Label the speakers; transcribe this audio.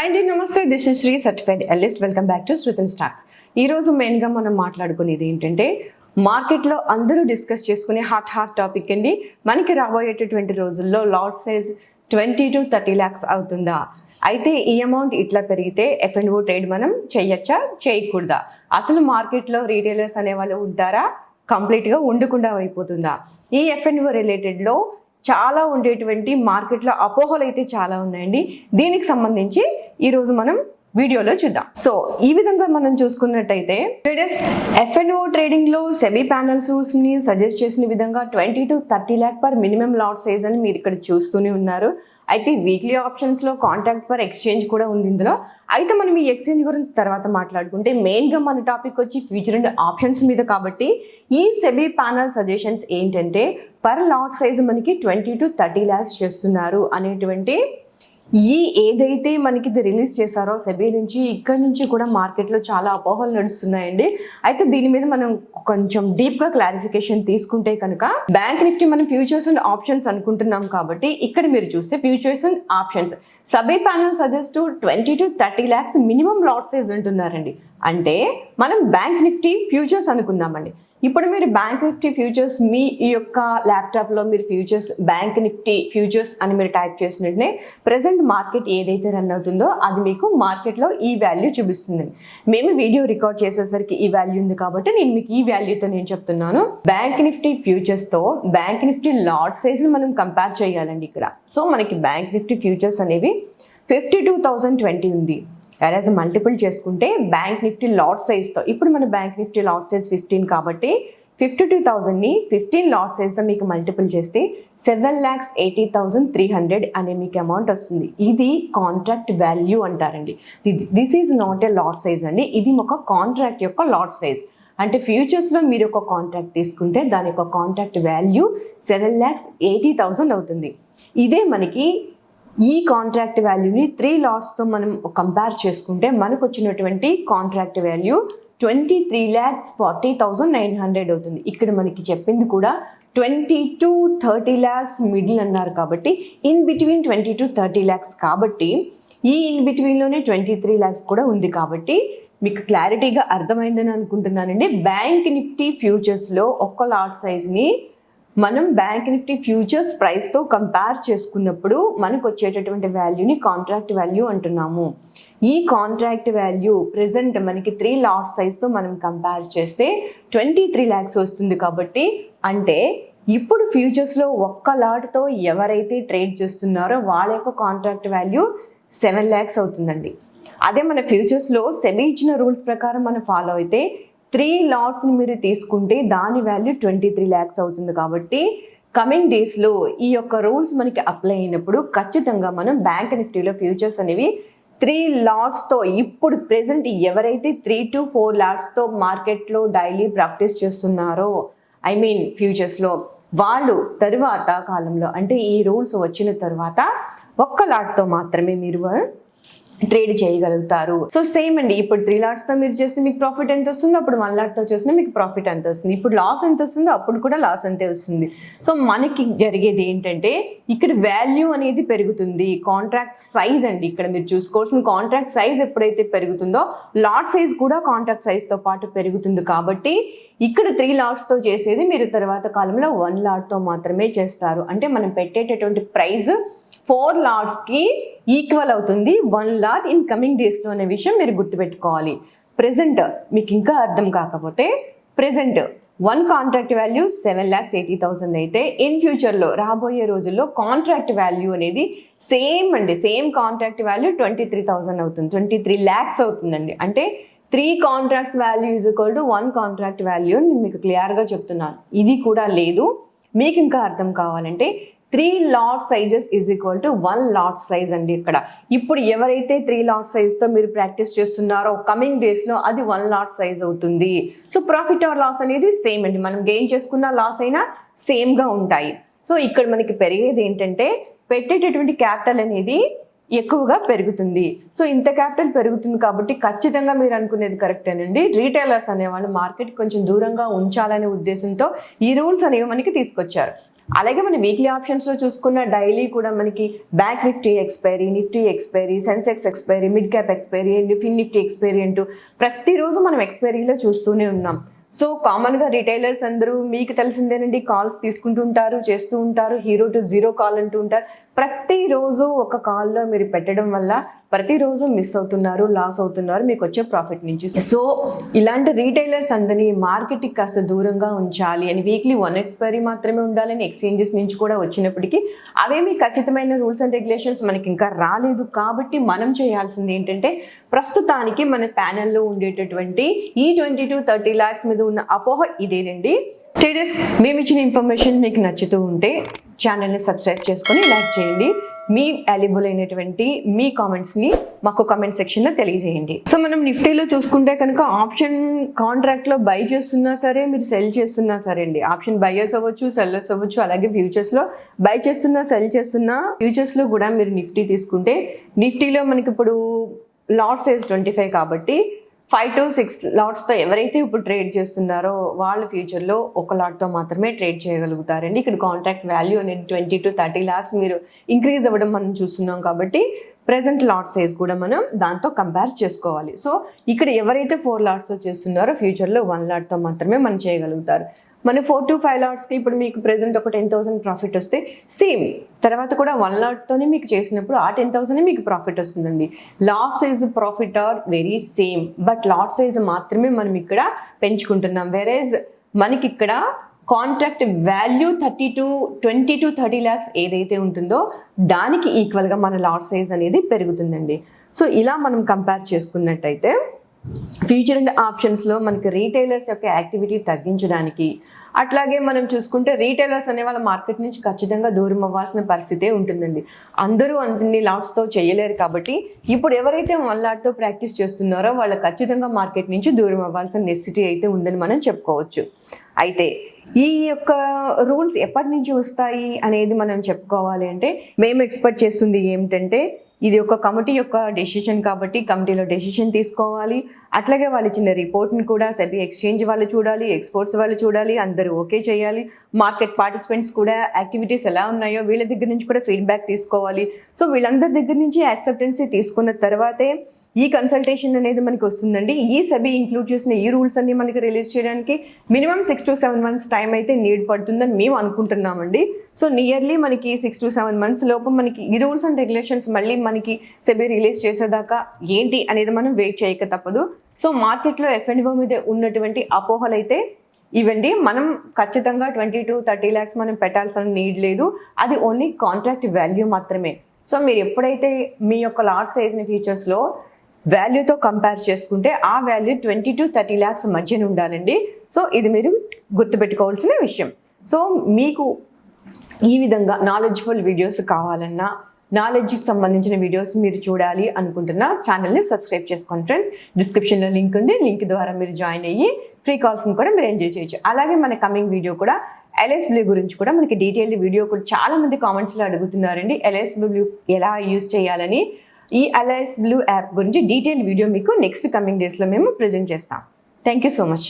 Speaker 1: Hi అండి, నమస్తే. This is Shri certified analyst. Welcome back to Shrutan stocks. ఈరోజు మెయిన్గా మనం మాట్లాడుకునేది ఏంటంటే మార్కెట్లో అందరూ డిస్కస్ చేసుకునే హాట్ టాపిక్ అండి. మనకి రాబోయేటటువంటి రోజుల్లో లాట్ సైజ్ 20 to 30 lakhs అవుతుందా? అయితే ఈ అమౌంట్ ఇట్లా పెరిగితే F&O ట్రేడ్ మనం చేయొచ్చా, చేయకూడదా? అసలు మార్కెట్లో రీటైలర్స్ అనేవాళ్ళు ఉంటారా, కంప్లీట్గా ఉండకుండా అయిపోతుందా? ఈ F&O రిలేటెడ్లో చాలా ఉండేటువంటి మార్కెట్లో అపోహలు అయితే చాలా ఉన్నాయండి. దీనికి సంబంధించి ఈరోజు మనం వీడియోలో చూద్దాం. సో ఈ విధంగా మనం చూసుకున్నట్టయితే ట్రేడర్స్ F&O ట్రేడింగ్ లో సెబీ ప్యానల్స్ ని సజెస్ట్ చేసిన విధంగా 20 to 30 lakh per minimum lot size అని మీరు ఇక్కడ చూస్తూనే ఉన్నారు. అయితే వీక్లీ ఆప్షన్స్ లో కాంట్రాక్ట్ పర్ ఎక్స్చేంజ్ కూడా ఉంది ఇందులో. అయితే మనం ఈ ఎక్స్చేంజ్ గురించి తర్వాత మాట్లాడుకుంటే మెయిన్ గా మన టాపిక్ వచ్చి ఫ్యూచర్ అండ్ ఆప్షన్స్ మీద. కాబట్టి ఈ సెబీ ప్యానల్ సజెషన్స్ ఏంటంటే పర్ లాట్ సైజ్ మనకి 20 to 30 lakhs చేస్తున్నారు అనేటువంటి ఏదైతే మనకి ఇది రిలీజ్ చేశారో సెబీ నుంచి, ఇక్కడి నుంచి కూడా మార్కెట్లో చాలా అపోహలు నడుస్తున్నాయండి. అయితే దీని మీద మనం కొంచెం డీప్గా క్లారిఫికేషన్ తీసుకుంటే కనుక బ్యాంక్ నిఫ్టీ మనం ఫ్యూచర్స్ అండ్ ఆప్షన్స్ అనుకుంటున్నాం కాబట్టి ఇక్కడ మీరు చూస్తే futures and options SEBI panel suggest 20 to 30 lakhs minimum lot size అంటున్నారండి. అంటే మనం బ్యాంక్ నిఫ్టీ ఫ్యూచర్స్ అనుకుందామండి. ఇప్పుడు మీరు బ్యాంక్ నిఫ్టీ ఫ్యూచర్స్ మీ ఈ యొక్క ల్యాప్టాప్లో మీరు ఫ్యూచర్స్ బ్యాంక్ నిఫ్టీ ఫ్యూచర్స్ అని మీరు టైప్ చేసినట్టునే ప్రజెంట్ మార్కెట్ ఏదైతే రన్ అవుతుందో అది మీకు మార్కెట్లో ఈ వాల్యూ చూపిస్తుంది. మేము వీడియో రికార్డ్ చేసేసరికి ఈ వాల్యూ ఉంది కాబట్టి నేను మీకు ఈ వాల్యూతో నేను చెప్తున్నాను. బ్యాంక్ నిఫ్టీ ఫ్యూచర్స్తో బ్యాంక్ నిఫ్టీ లాట్ సైజ్ని మనం కంపేర్ చేయాలండి ఇక్కడ. సో మనకి బ్యాంక్ నిఫ్టీ ఫ్యూచర్స్ అనేవి 52,020 ఉంది. యాజ్ మల్టిపుల్ చేసుకుంటే బ్యాంక్ నిఫ్టీ లాట్ సైజ్తో ఇప్పుడు మన బ్యాంక్ నిఫ్టీ లాట్ సైజ్ 15 కాబట్టి 52,000ని 15 లాట్ సైజ్తో మీకు మల్టిపుల్ చేస్తే 7,80,300 అనే మీకు అమౌంట్ వస్తుంది. ఇది కాంట్రాక్ట్ వాల్యూ అంటారండి. This is not a lot size అండి. ఇది ఒక కాంట్రాక్ట్ యొక్క లాట్ సైజ్. అంటే ఫ్యూచర్స్లో మీరు ఒక కాంట్రాక్ట్ తీసుకుంటే దాని యొక్క కాంట్రాక్ట్ వాల్యూ 7,80,000 అవుతుంది. ఇదే మనకి ఈ కాంట్రాక్ట్ వాల్యూని 3 లాట్స్తో మనం కంపేర్ చేసుకుంటే మనకు వచ్చినటువంటి కాంట్రాక్ట్ వాల్యూ 23,40,900 అవుతుంది. ఇక్కడ మనకి చెప్పింది కూడా 20 to 30 lakhs మిడిల్ అన్నారు కాబట్టి ఇన్ బిట్వీన్ 20 to 30 lakhs కాబట్టి ఈ ఇన్ బిట్వీన్లోనే 23 lakhs కూడా ఉంది. కాబట్టి మీకు క్లారిటీగా అర్థమైందని అనుకుంటున్నానండి. బ్యాంక్ నిఫ్టీ ఫ్యూచర్స్లో ఒక్క లాట్ సైజ్ని మనం బ్యాంక్ నిఫ్టీ ఫ్యూచర్స్ ప్రైస్తో కంపేర్ చేసుకున్నప్పుడు మనకు వచ్చేటటువంటి వాల్యూని కాంట్రాక్ట్ వాల్యూ అంటున్నాము. ఈ కాంట్రాక్ట్ వాల్యూ ప్రెజెంట్ మనకి 3 లాట్ సైజ్తో మనం కంపేర్ చేస్తే 23 lakhs వస్తుంది. కాబట్టి అంటే ఇప్పుడు ఫ్యూచర్స్లో ఒక్క లాట్తో ఎవరైతే ట్రేడ్ చేస్తున్నారో వాళ్ళ యొక్క కాంట్రాక్ట్ వాల్యూ 7 lakhs అవుతుందండి. అదే మన ఫ్యూచర్స్లో సెబీ ఇచ్చిన రూల్స్ ప్రకారం మనం ఫాలో అయితే 3 లాట్స్ని మీరు తీసుకుంటే దాని వాల్యూ 23 lakhs అవుతుంది. కాబట్టి కమింగ్ డేస్లో ఈ యొక్క రూల్స్ మనకి అప్లై అయినప్పుడు ఖచ్చితంగా మనం బ్యాంక్ నిఫ్టీలో ఫ్యూచర్స్ అనేవి 3 లాట్స్తో ఇప్పుడు ప్రెసెంట్ ఎవరైతే 3 to 4 లాట్స్తో మార్కెట్లో డైలీ ప్రాక్టీస్ చేస్తున్నారో ఫ్యూచర్స్లో వాళ్ళు తరువాత కాలంలో అంటే ఈ రూల్స్ వచ్చిన తర్వాత ఒక్క లాట్తో మాత్రమే మీరు ట్రేడ్ చేయగలుగుతారు. సో సేమ్ అండి, ఇప్పుడు 3 లాట్స్తో మీరు చేస్తే మీకు ప్రాఫిట్ ఎంత వస్తుందో అప్పుడు 1 లాట్తో చేస్తే మీకు ప్రాఫిట్ ఎంత వస్తుంది. ఇప్పుడు లాస్ ఎంత వస్తుందో అప్పుడు కూడా లాస్ అంతే వస్తుంది. సో మనకి జరిగేది ఏంటంటే ఇక్కడ వాల్యూ అనేది పెరుగుతుంది. కాంట్రాక్ట్ సైజ్ అండి, ఇక్కడ మీరు చూసుకోవాల్సిన కాంట్రాక్ట్ సైజ్ ఎప్పుడైతే పెరుగుతుందో లాట్ సైజ్ కూడా కాంట్రాక్ట్ సైజ్తో పాటు పెరుగుతుంది. కాబట్టి ఇక్కడ 3 లాట్స్తో చేసేది మీరు తర్వాత కాలంలో 1 లాట్తో మాత్రమే చేస్తారు. అంటే మనం పెట్టేటటువంటి ప్రైస్ 4 లాట్స్కి ఈక్వల్ అవుతుంది 1 లాట్ ఇన్ కమింగ్ డేస్లో అనే విషయం మీరు గుర్తుపెట్టుకోవాలి. ప్రెజెంట్ మీకు ఇంకా అర్థం కాకపోతే ప్రెజెంట్ 1 కాంట్రాక్ట్ వాల్యూ 7,80,000 అయితే ఇన్ ఫ్యూచర్లో రాబోయే రోజుల్లో కాంట్రాక్ట్ వాల్యూ అనేది సేమ్ అండి, సేమ్ కాంట్రాక్ట్ వాల్యూ 23,000 అవుతుంది, 23 lakhs అవుతుందండి. అంటే 3 contracts value is equal to 1 contract value నేను మీకు క్లియర్గా చెప్తున్నాను. ఇది కూడా లేదు. మీకు ఇంకా అర్థం కావాలంటే 3 lot sizes is equal to 1 lot size అండి. ఇక్కడ ఇప్పుడు ఎవరైతే 3 లాట్ సైజ్తో మీరు ప్రాక్టీస్ చేస్తున్నారో కమింగ్ డేస్లో అది 1 లాట్ సైజ్ అవుతుంది. సో ప్రాఫిట్ ఆర్ లాస్ అనేది సేమ్ అండి, మనం గెయిన్ చేసుకున్న లాస్ అయినా సేమ్గా ఉంటాయి. సో ఇక్కడ మనకి పెరిగేది ఏంటంటే పెట్టేటటువంటి క్యాపిటల్ అనేది ఎక్కువగా పెరుగుతుంది. సో ఇంత క్యాపిటల్ పెరుగుతుంది కాబట్టి ఖచ్చితంగా మీరు అనుకునేది కరెక్టేనండి. రీటైలర్స్ అనేవాళ్ళు మార్కెట్ కొంచెం దూరంగా ఉంచాలనే ఉద్దేశంతో ఈ రూల్స్ అనేవి మనకి తీసుకొచ్చారు. అలాగే మన వీక్లీ ఆప్షన్స్లో చూసుకున్న డైలీ కూడా మనకి bank Nifty expiry, Sensex expiry, mid cap expiry, fin Nifty expiry అంటూ ప్రతిరోజు మనం ఎక్స్పైరీలో చూస్తూనే ఉన్నాం. సో కామన్గా రిటైలర్స్ అందరూ మీకు తెలిసిందేనండి, కాల్స్ తీసుకుంటూ ఉంటారు, చేస్తూ ఉంటారు, హీరో టు జీరో కాల్ అంటూ ఉంటారు. ప్రతిరోజు ఒక కాల్లో మీరు పెట్టడం వల్ల ప్రతిరోజు మిస్ అవుతున్నారు, లాస్ అవుతున్నారు మీకు వచ్చే ప్రాఫిట్ నుంచి. సో ఇలాంటి రీటైలర్స్ అందరినీ మార్కెట్కి కాస్త దూరంగా ఉంచాలి అని వీక్లీ 1 ఎక్స్పైరీ మాత్రమే ఉండాలని ఎక్స్చేంజెస్ నుంచి కూడా వచ్చినప్పటికీ అవేమీ ఖచ్చితమైన రూల్స్ అండ్ రెగ్యులేషన్స్ మనకి ఇంకా రాలేదు. కాబట్టి మనం చేయాల్సింది ఏంటంటే ప్రస్తుతానికి మన ప్యానెల్లో ఉండేటటువంటి ఈ 20 to 30 lakhs మీద ఉన్న అపోహ ఇదేనండి. ట్రేడర్స్, మేము ఇచ్చిన ఇన్ఫర్మేషన్ మీకు నచ్చుతూ ఉంటే ఛానల్ని సబ్స్క్రైబ్ చేసుకొని లైక్ చేయండి. మీ వాల్యుబుల్ అయినటువంటి మీ కామెంట్స్ని మాకు కామెంట్ సెక్షన్లో తెలియజేయండి. సో మనం నిఫ్టీలో చూసుకుంటే కనుక ఆప్షన్ కాంట్రాక్ట్లో బై చేస్తున్నా సరే, మీరు సెల్ చేస్తున్నా సరే అండి, ఆప్షన్ బయర్స్ అవ్వచ్చు, సెల్లర్స్ అవ్వచ్చు. అలాగే ఫ్యూచర్స్లో బై చేస్తున్నా, సెల్ చేస్తున్నా, ఫ్యూచర్స్లో కూడా మీరు నిఫ్టీ తీసుకుంటే నిఫ్టీలో మనకి ఇప్పుడు లాట్ సైజ్ 25 కాబట్టి 5 to 6 లాట్స్తో ఎవరైతే ఇప్పుడు ట్రేడ్ చేస్తున్నారో వాళ్ళు ఫ్యూచర్లో ఒక లాట్తో మాత్రమే ట్రేడ్ చేయగలుగుతారండి. ఇక్కడ కాంట్రాక్ట్ వాల్యూ అనేది 20 to 30 lakhs మీరు ఇంక్రీజ్ అవ్వడం మనం చూస్తున్నాం కాబట్టి ప్రెసెంట్ లాట్ సైజ్ కూడా మనం దాంతో కంపేర్ చేసుకోవాలి. సో ఇక్కడ ఎవరైతే 4 లాట్స్తో చేస్తున్నారో ఫ్యూచర్లో 1 లాట్తో మాత్రమే మనం చేయగలుగుతారు. మన 4 to 5 లాట్స్కి ఇప్పుడు మీకు ప్రెసెంట్ ఒక 10,000 ప్రాఫిట్ వస్తే సేమ్ తర్వాత కూడా 1 లాట్తోనే మీకు చేసినప్పుడు ఆ 10,000 మీకు ప్రాఫిట్ వస్తుందండి. Lot size profit or very same, but lot size మాత్రమే మనం ఇక్కడ పెంచుకుంటున్నాం. వెరేజ్ మనకి ఇక్కడ కాంట్రాక్ట్ వాల్యూ 20 to 30 lakhs ఏదైతే ఉంటుందో దానికి ఈక్వల్గా మన లాట్ సైజ్ అనేది పెరుగుతుందండి. సో ఇలా మనం కంపేర్ చేసుకున్నట్టయితే ఫ్యూచర్ అండ్ ఆప్షన్స్లో మనకి రీటైలర్స్ యొక్క యాక్టివిటీ తగ్గించడానికి, అట్లాగే మనం చూసుకుంటే రీటైలర్స్ అనే వాళ్ళ మార్కెట్ నుంచి ఖచ్చితంగా దూరం అవ్వాల్సిన పరిస్థితే ఉంటుందండి. అందరూ అన్ని లాట్స్తో చేయలేరు కాబట్టి ఇప్పుడు ఎవరైతే 1 లాట్తో ప్రాక్టీస్ చేస్తున్నారో వాళ్ళు ఖచ్చితంగా మార్కెట్ నుంచి దూరం అవ్వాల్సిన నెసిటీ అయితే ఉందని మనం చెప్పుకోవచ్చు. అయితే ఈ యొక్క రూల్స్ ఎప్పటి నుంచి వస్తాయి అనేది మనం చెప్పుకోవాలి అంటే మేము ఎక్స్పెక్ట్ చేస్తుంది ఏమిటంటే ఇది ఒక కమిటీ యొక్క డెసిషన్ కాబట్టి కమిటీలో డెసిషన్ తీసుకోవాలి. అట్లాగే వాళ్ళు ఇచ్చిన రిపోర్ట్ని కూడా సెబీ ఎక్స్చేంజ్ వాళ్ళు చూడాలి, ఎక్స్పోర్ట్స్ వాళ్ళు చూడాలి, అందరూ ఓకే చేయాలి. మార్కెట్ పార్టిసిపెంట్స్ కూడా యాక్టివిటీస్ ఎలా ఉన్నాయో వీళ్ళ దగ్గర నుంచి కూడా ఫీడ్బ్యాక్ తీసుకోవాలి. సో వీళ్ళందరి దగ్గర నుంచి యాక్సెప్టెన్సీ తీసుకున్న తర్వాతే ఈ కన్సల్టేషన్ అనేది మనకి వస్తుందండి. ఈ సెబీ ఇంక్లూడ్ చేసిన ఈ రూల్స్ అన్ని మనకి రిలీజ్ చేయడానికి మినిమం 6 to 7 months టైం అయితే నీడ్ పడుతుందని మేము అనుకుంటున్నామండి. సో నియర్లీ మనకి 6 to 7 months లోపు మనకి ఈ రూల్స్ అండ్ రెగ్యులేషన్స్ మళ్ళీ మనకి సెబీ రిలీజ్ చేసేదాకా ఏంటి అనేది మనం వెయిట్ చేయక తప్పదు. సో మార్కెట్లో F&O మీద ఉన్నటువంటి అపోహలు అయితే ఇవండి. మనం ఖచ్చితంగా 20 to 30 lakhs మనం పెట్టాల్సిన నీడ్ లేదు, అది ఓన్లీ కాంట్రాక్ట్ వాల్యూ మాత్రమే. సో మీరు ఎప్పుడైతే మీ యొక్క లాట్ సైజ్ని ఫ్యూచర్స్లో వాల్యూతో కంపేర్ చేసుకుంటే ఆ వాల్యూ 20 to 30 lakhs మధ్యన ఉండాలండి. సో ఇది మీరు గుర్తుపెట్టుకోవాల్సిన విషయం. సో మీకు ఈ విధంగా నాలెడ్జ్ఫుల్ వీడియోస్ కావాలన్నా, నాలెడ్జ్కి సంబంధించిన వీడియోస్ మీరు చూడాలి అనుకుంటున్న ఛానల్ని సబ్స్క్రైబ్ చేసుకోండి ఫ్రెండ్స్. డిస్క్రిప్షన్లో లింక్ ఉంది, లింక్ ద్వారా మీరు జాయిన్ అయ్యి ఫ్రీ కాల్స్ని కూడా మీరు ఎంజాయ్ చేయొచ్చు. అలాగే మన కమింగ్ వీడియో కూడా LS Blue గురించి కూడా మనకి డీటెయిల్డ్ వీడియో కూడా చాలా మంది కామెంట్స్లో అడుగుతున్నారండి. LS Blue ఎలా యూజ్ చేయాలని. ఈ LS Blue యాప్ గురించి డీటెయిల్ వీడియో మీకు నెక్స్ట్ కమింగ్ డేస్లో మేము ప్రజెంట్ చేస్తాం. Thank you so much.